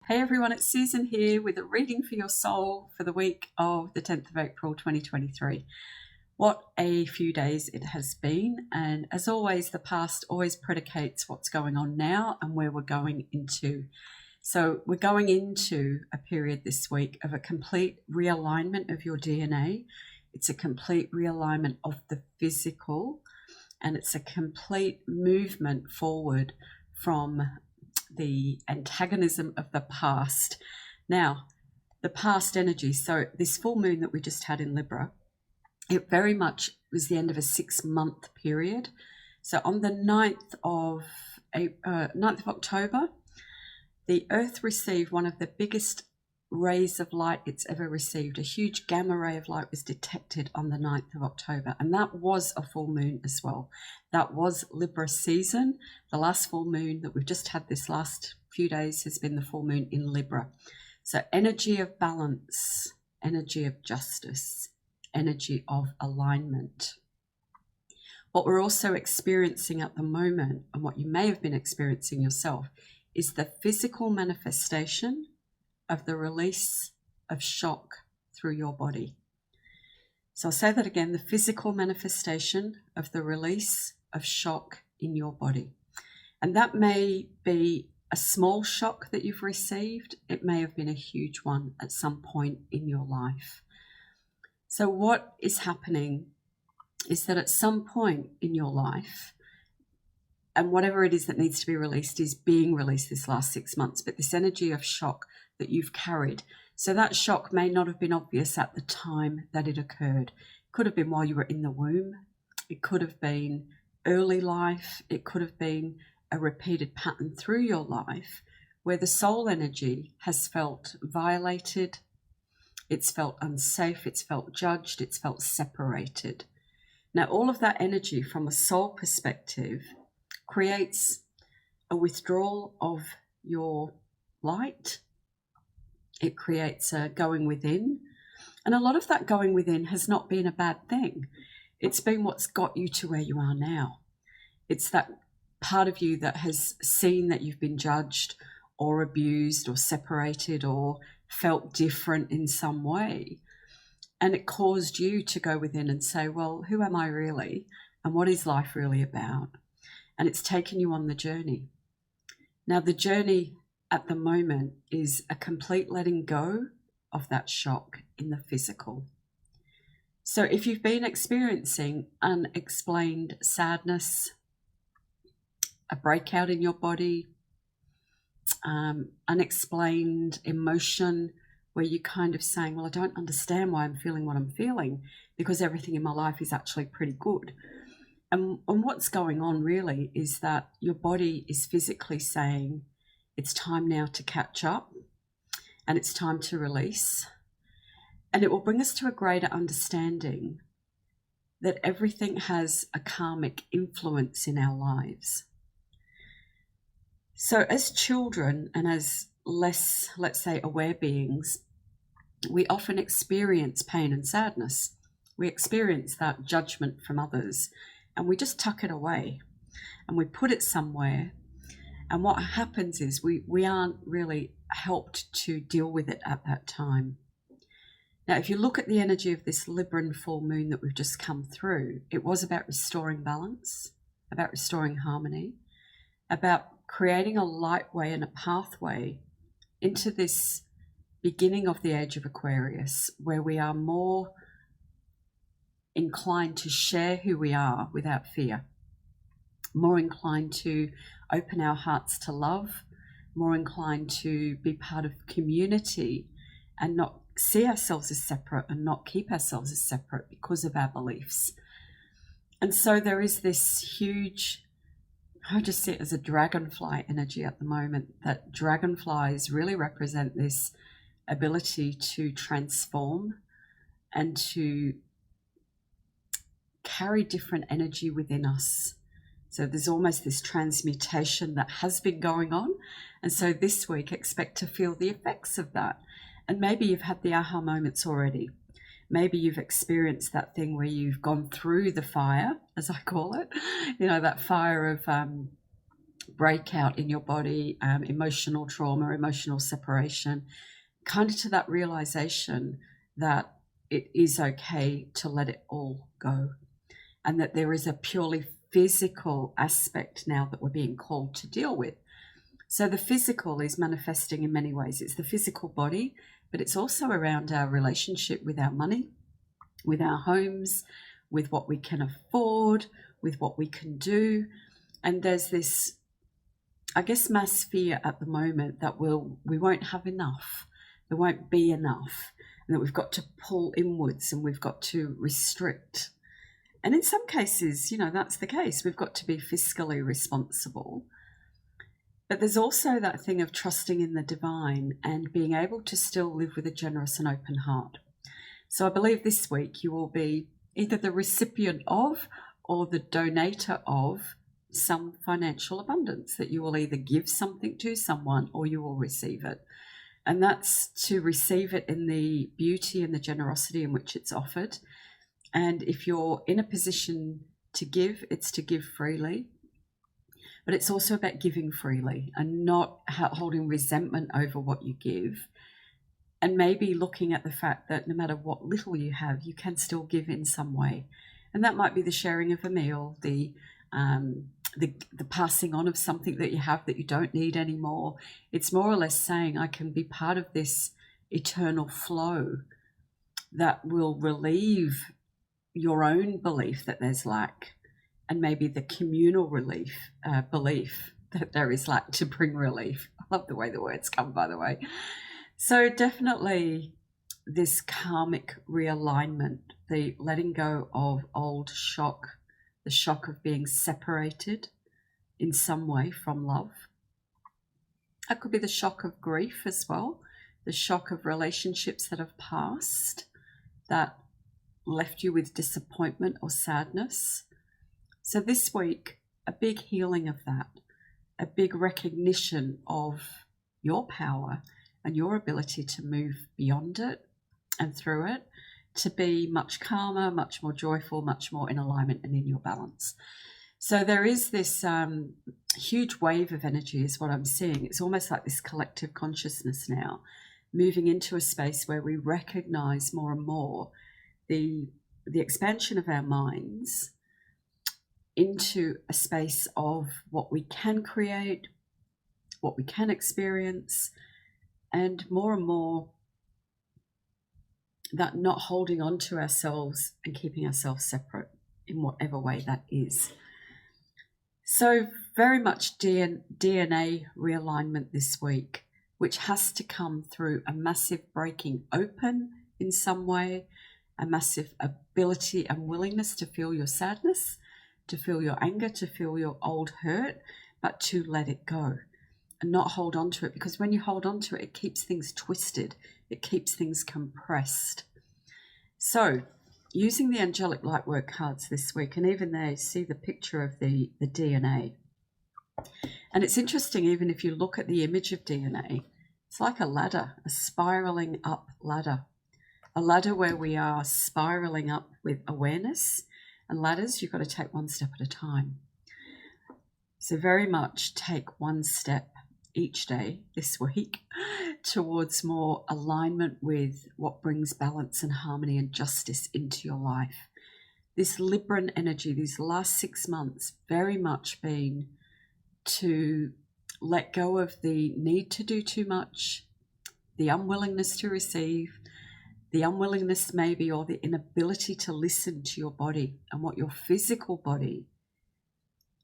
Hey everyone, it's Susan here with a reading for your soul for the week of the 10th of April 2023. What a few days it has been, and as always, the past always predicates what's going on now and where we're going into. So we're going into a period this week of a complete realignment of your DNA. It's a complete realignment of the physical, and it's a complete movement forward from the antagonism of the past. Now, the past energy, so this full moon that we just had in Libra, it very much was the end of a 6-month period. So on the 9th of October, the Earth received one of the biggest rays of light it's ever received. A huge gamma ray of light was detected on the 9th of October, and that was a full moon as well. That was Libra season. The last full moon that we've just had this last few days has been the full moon in Libra. So energy of balance, energy of justice, energy of alignment. What we're also experiencing at the moment, and what you may have been experiencing yourself, is the physical manifestation of the release of shock through your body. So I'll say that again, the physical manifestation of the release of shock in your body. And that may be a small shock that you've received. It may have been a huge one at some point in your life. So what is happening is that at some point in your life, and whatever it is that needs to be released is being released this last 6 months, but this energy of shock that you've carried. So that shock may not have been obvious at the time that it occurred. It could have been while you were in the womb. It could have been early life. It could have been a repeated pattern through your life where the soul energy has felt violated. It's felt unsafe. It's felt judged. It's felt separated. Now, all of that energy from a soul perspective creates a withdrawal of your light. It creates a going within. And a lot of that going within has not been a bad thing. It's been what's got you to where you are now. It's that part of you that has seen that you've been judged or abused or separated or felt different in some way. And it caused you to go within and say, well, who am I really? And what is life really about? And it's taken you on the journey. Now, the journey at the moment is a complete letting go of that shock in the physical. So if you've been experiencing unexplained sadness, a breakout in your body, unexplained emotion, where you're kind of saying, well, I don't understand why I'm feeling what I'm feeling because everything in my life is actually pretty good. And what's going on really is that your body is physically saying, it's time now to catch up and it's time to release. And it will bring us to a greater understanding that everything has a karmic influence in our lives. So as children and as less, let's say, aware beings, we often experience pain and sadness. We experience that judgment from others and we just tuck it away and we put it somewhere. And what happens is we aren't really helped to deal with it at that time. Now, if you look at the energy of this Libran full moon that we've just come through, it was about restoring balance, about restoring harmony, about creating a light way and a pathway into this beginning of the age of Aquarius, where we are more inclined to share who we are without fear, more inclined to open our hearts to love, more inclined to be part of community and not see ourselves as separate and not keep ourselves as separate because of our beliefs. And so there is this huge, I just see it as a dragonfly energy at the moment, that dragonflies really represent this ability to transform and to carry different energy within us. So there's almost this transmutation that has been going on. And so this week, expect to feel the effects of that. And maybe you've had the aha moments already. Maybe you've experienced that thing where you've gone through the fire, as I call it, that fire of breakout in your body, emotional trauma, emotional separation, kind of to that realization that it is okay to let it all go, and that there is a purely physical aspect now that we're being called to deal with. So the physical is manifesting in many ways. It's the physical body, but it's also around our relationship with our money, with our homes, with what we can afford, with what we can do. And there's this, I guess, mass fear at the moment that we won't have enough, there won't be enough, and that we've got to pull inwards and we've got to restrict. And in some cases, that's the case. We've got to be fiscally responsible. But there's also that thing of trusting in the divine and being able to still live with a generous and open heart. So I believe this week you will be either the recipient of or the donator of some financial abundance, that you will either give something to someone or you will receive it. And that's to receive it in the beauty and the generosity in which it's offered. And if you're in a position to give, it's to give freely. But it's also about giving freely and not holding resentment over what you give. And maybe looking at the fact that no matter what little you have, you can still give in some way. And that might be the sharing of a meal, the passing on of something that you have that you don't need anymore. It's more or less saying, I can be part of this eternal flow that will relieve your own belief that there's lack, and maybe the communal belief that there is lack to bring relief. I love the way the words come, by the way. So definitely this karmic realignment, the letting go of old shock, the shock of being separated in some way from love. That could be the shock of grief as well, the shock of relationships that have passed that left you with disappointment or sadness. So this week, a big healing of that, a big recognition of your power and your ability to move beyond it and through it, to be much calmer, much more joyful, much more in alignment and in your balance. So there is this huge wave of energy is what I'm seeing. It's almost like this collective consciousness now, moving into a space where we recognize more and more the expansion of our minds into a space of what we can create, what we can experience, and more that not holding on to ourselves and keeping ourselves separate in whatever way that is. So very much DNA realignment this week, which has to come through a massive breaking open in some way, a massive ability and willingness to feel your sadness, to feel your anger, to feel your old hurt, but to let it go and not hold on to it. Because when you hold on to it, it keeps things twisted. It keeps things compressed. So using the Angelic Lightwork cards this week, and even there, see the picture of the DNA. And it's interesting, even if you look at the image of DNA, it's like a ladder, a spiraling up ladder. A ladder where we are spiraling up with awareness. And ladders, you've got to take one step at a time. So very much take one step each day this week towards more alignment with what brings balance and harmony and justice into your life. This Libran energy, these last 6 months, very much been to let go of the need to do too much, the unwillingness to receive, the unwillingness maybe, or the inability to listen to your body and what your physical body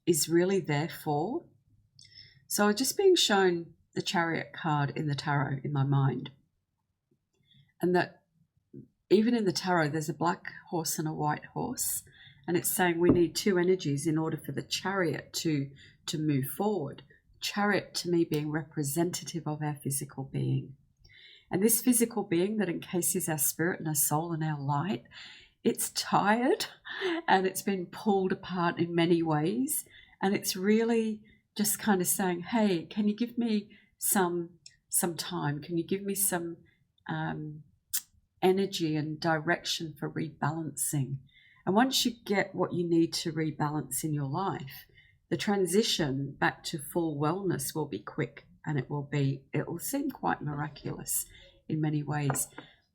is really there for. So just being shown the Chariot card in the tarot in my mind, and that even in the tarot there's a black horse and a white horse, and it's saying we need two energies in order for the Chariot to move forward. Chariot to me being representative of our physical being. And this physical being that encases our spirit and our soul and our light, it's tired and it's been pulled apart in many ways. And it's really just kind of saying, hey, can you give me some time? Can you give me some energy and direction for rebalancing? And once you get what you need to rebalance in your life, the transition back to full wellness will be quick, and it will seem quite miraculous in many ways,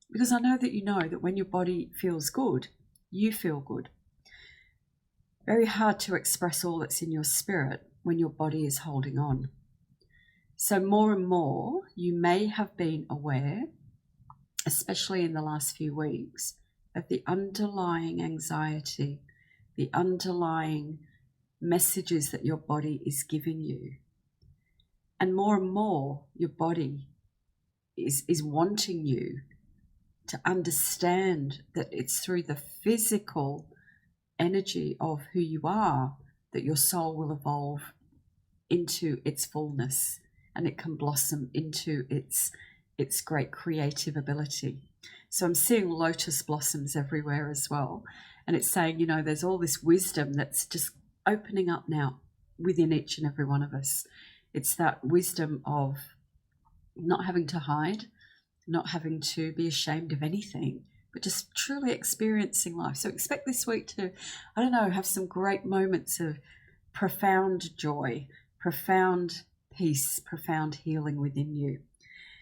because I know that when your body feels good, you feel good. Very hard to express all that's in your spirit when your body is holding on. So more and more, you may have been aware, especially in the last few weeks, of the underlying anxiety, the underlying messages that your body is giving you. And more, your body is wanting you to understand that it's through the physical energy of who you are that your soul will evolve into its fullness, and it can blossom into its great creative ability. So I'm seeing lotus blossoms everywhere as well. And it's saying, there's all this wisdom that's just opening up now within each and every one of us. It's that wisdom of not having to hide, not having to be ashamed of anything, but just truly experiencing life. So expect this week to, have some great moments of profound joy, profound peace, profound healing within you.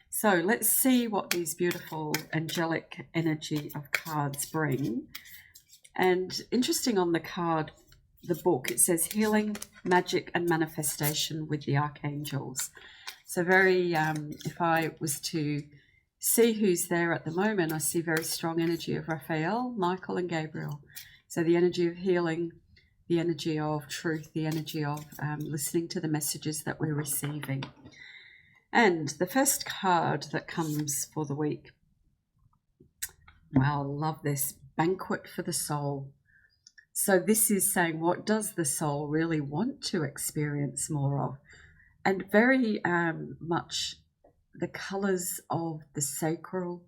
So let's see what these beautiful angelic energy of cards bring. And interesting, on the card, the book, it says healing, magic and manifestation with the archangels. So very, if I was to see who's there at the moment, I see very strong energy of Raphael, Michael and Gabriel. So the energy of healing, the energy of truth, the energy of listening to the messages that we're receiving. And the first card that comes for the week, wow, I love this, banquet for the soul. So this is saying, what does the soul really want to experience more of? And very much the colors of the sacral,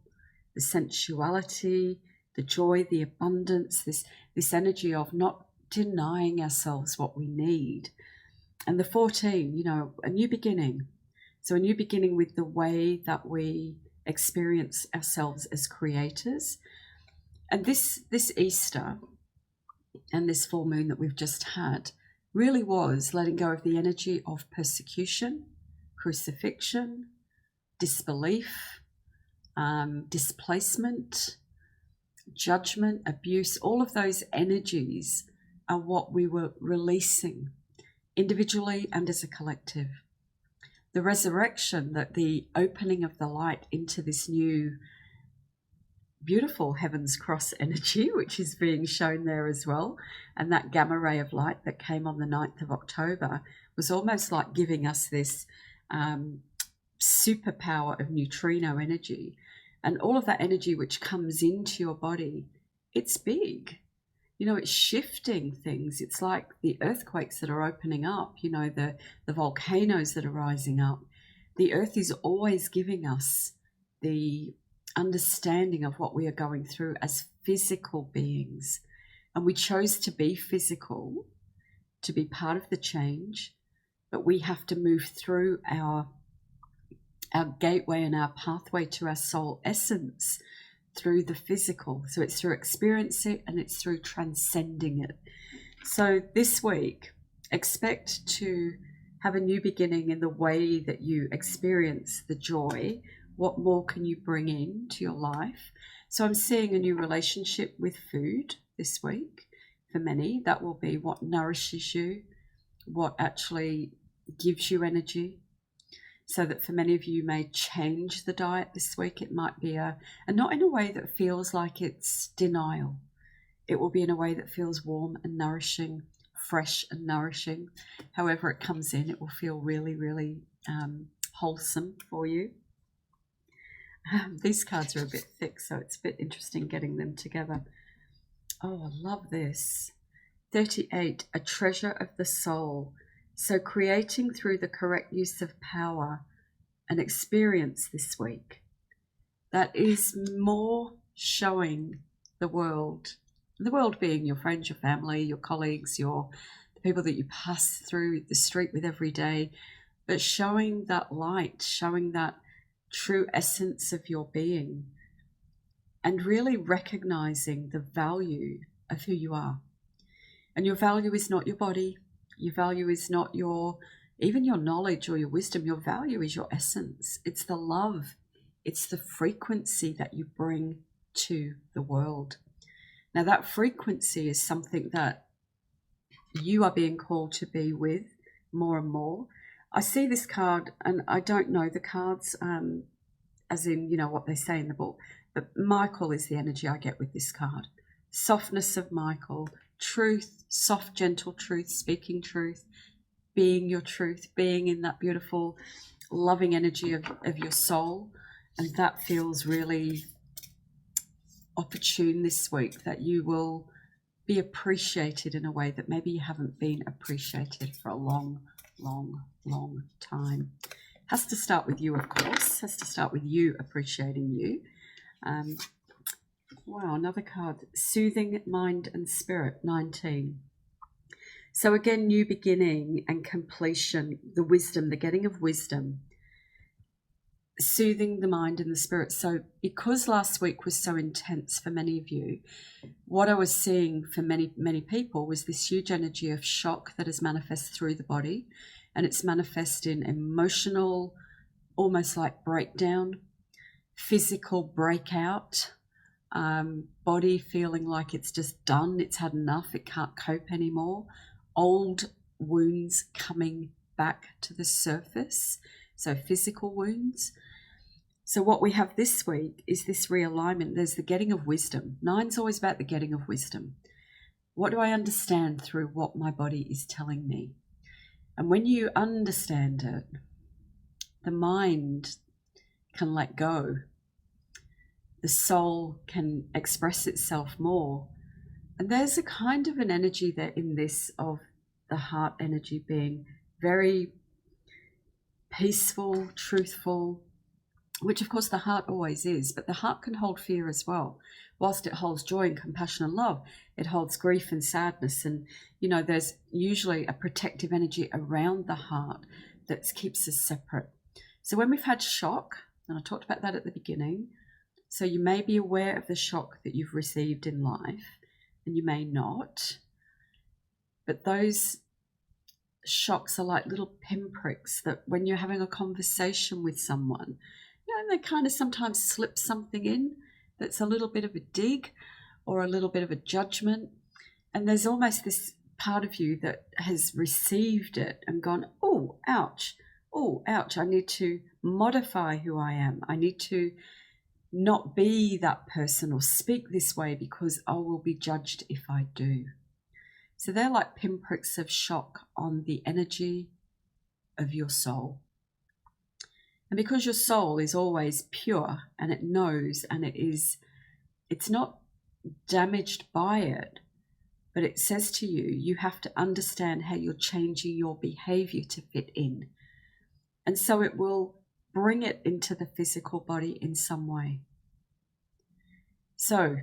the sensuality, the joy, the abundance, this energy of not denying ourselves what we need. And the 14, a new beginning. So a new beginning with the way that we experience ourselves as creators. And this Easter and this full moon that we've just had really was letting go of the energy of persecution, crucifixion, disbelief, displacement, judgment, abuse. All of those energies are what we were releasing individually and as a collective. The resurrection, that the opening of the light into this new beautiful Heaven's Cross energy, which is being shown there as well, and that gamma ray of light that came on the 9th of October was almost like giving us this superpower of neutrino energy. And all of that energy which comes into your body, it's big. It's shifting things. It's like the earthquakes that are opening up, the volcanoes that are rising up. The earth is always giving us the understanding of what we are going through as physical beings. And we chose to be physical, to be part of the change, but we have to move through our gateway and our pathway to our soul essence through the physical. So it's through experiencing it, and it's through transcending it. So this week, expect to have a new beginning in the way that you experience the joy. What more can you bring into your life? So I'm seeing a new relationship with food this week. For many, that will be what nourishes you, what actually gives you energy. So that for many of you may change the diet this week. It might be and not in a way that feels like it's denial. It will be in a way that feels warm and nourishing, fresh and nourishing. However it comes in, it will feel really, really wholesome for you. These cards are a bit thick, so it's a bit interesting getting them together. Oh, I love this. 38, a treasure of the soul. So creating through the correct use of power, an experience this week that is more showing the world being your friends, your family, your colleagues, the people that you pass through the street with every day, but showing that light, showing that true essence of your being, and really recognizing the value of who you are. And your value is not your body. Your value is not even your knowledge or your wisdom. Your value is your essence. It's the love. It's the frequency that you bring to the world. Now, that frequency is something that you are being called to be with more and more. I see this card, and I don't know the cards, as in, what they say in the book, but Michael is the energy I get with this card. Softness of Michael, truth, soft, gentle truth, speaking truth, being your truth, being in that beautiful, loving energy of your soul. And that feels really opportune this week, that you will be appreciated in a way that maybe you haven't been appreciated for a long, long, long time. Has to start with you, of course. Has to start with you appreciating you. Wow, another card. Soothing Mind and Spirit, 19. So again, new beginning and completion, the wisdom, the getting of wisdom. Soothing the mind and the spirit. So because last week was so intense for many of you, what I was seeing for many, many people was this huge energy of shock that is manifest through the body. And it's manifest in emotional, almost like breakdown, physical breakout, body feeling like it's just done, it's had enough, it can't cope anymore, old wounds coming back to the surface, so physical wounds. So what we have this week is this realignment. There's the getting of wisdom. 9's always about the getting of wisdom. What do I understand through what my body is telling me? And when you understand it, the mind can let go. The soul can express itself more. And there's a kind of an energy there in this of the heart energy being very peaceful, truthful, which of course the heart always is, but the heart can hold fear as well. Whilst it holds joy and compassion and love, it holds grief and sadness. And, there's usually a protective energy around the heart that keeps us separate. So when we've had shock, and I talked about that at the beginning, so you may be aware of the shock that you've received in life, and you may not, but those shocks are like little pinpricks that when you're having a conversation with someone, they kind of sometimes slip something in that's a little bit of a dig or a little bit of a judgment. And there's almost this part of you that has received it and gone, oh, ouch, I need to modify who I am. I need to not be that person or speak this way because I will be judged if I do. So they're like pinpricks of shock on the energy of your soul. And because your soul is always pure and it knows and it's not damaged by it, but it says to you, you have to understand how you're changing your behavior to fit in. And so it will bring it into the physical body in some way. So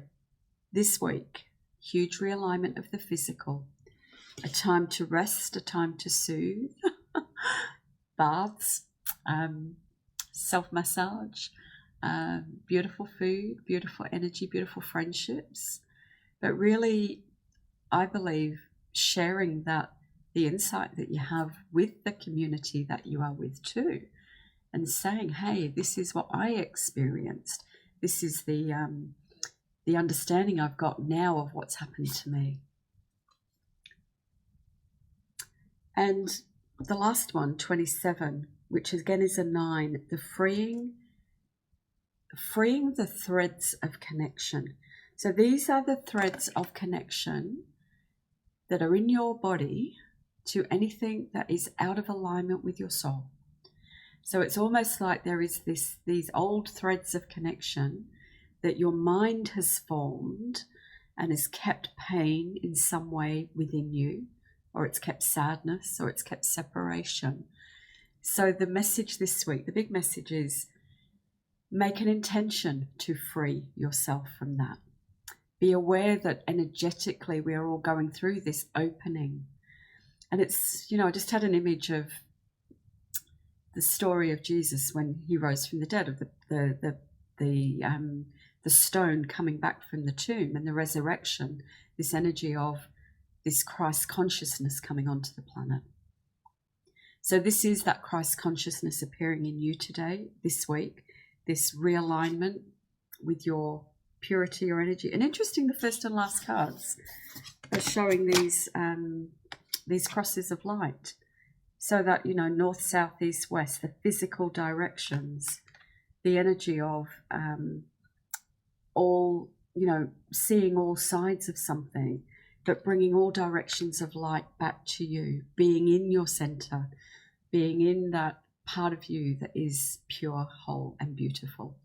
this week, huge realignment of the physical, a time to rest, a time to soothe, baths, self-massage, beautiful food, beautiful energy, beautiful friendships. But really, I believe sharing the insight that you have with the community that you are with too, and saying, hey, this is what I experienced. This is the understanding I've got now of what's happened to me. And the last one, 27, which again is a 9, the freeing the threads of connection. So these are the threads of connection that are in your body to anything that is out of alignment with your soul. So it's almost like there is these old threads of connection that your mind has formed and has kept pain in some way within you, or it's kept sadness, or it's kept separation. So the message this week, the big message is make an intention to free yourself from that. Be aware that energetically we are all going through this opening. And it's, I just had an image of the story of Jesus when he rose from the dead, of the stone coming back from the tomb and the resurrection, this energy of this Christ consciousness coming onto the planet. So this is that Christ consciousness appearing in you today, this week, this realignment with your purity or energy. And interesting, the first and last cards are showing these crosses of light. So that, you know, north, south, east, west, the physical directions, the energy of all, you know, seeing all sides of something, but bringing all directions of light back to you, being in your center, being in that part of you that is pure, whole, and beautiful.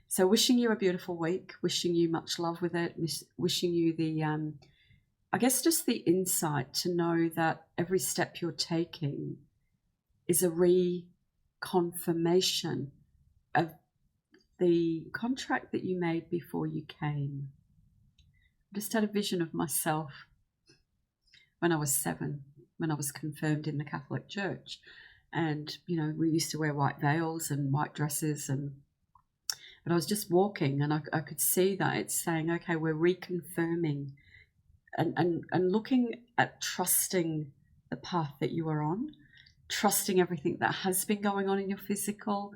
So wishing you a beautiful week, wishing you much love with it, wishing you the, I guess just the insight to know that every step you're taking is a reconfirmation of the contract that you made before you came. I just had a vision of myself when I was 7, when I was confirmed in the Catholic Church. And, you know, we used to wear white veils and white dresses, but I was just walking and I could see that it's saying, okay, we're reconfirming and looking at trusting the path that you are on, trusting everything that has been going on in your physical.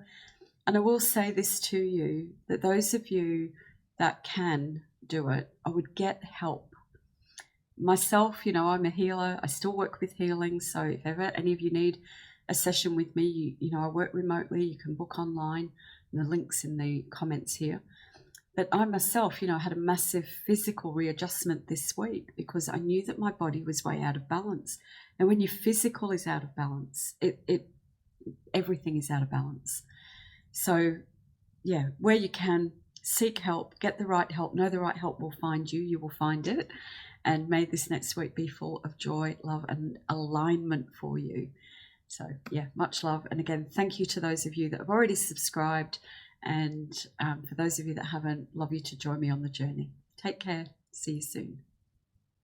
And I will say this to you, that those of you that can do it, I would get help. Myself, you know, I'm a healer. I still work with healing. So if ever any of you need a session with me, you know, I work remotely. You can book online. And the link's in the comments here. But I myself, you know, had a massive physical readjustment this week because I knew that my body was way out of balance. And when your physical is out of balance, everything is out of balance. So, yeah, where you can, seek help, get the right help, know the right help will find you, you will find it. And may this next week be full of joy, love, and alignment for you. So, yeah, much love. And again, thank you to those of you that have already subscribed. And for those of you that haven't, love you to join me on the journey. Take care. See you soon.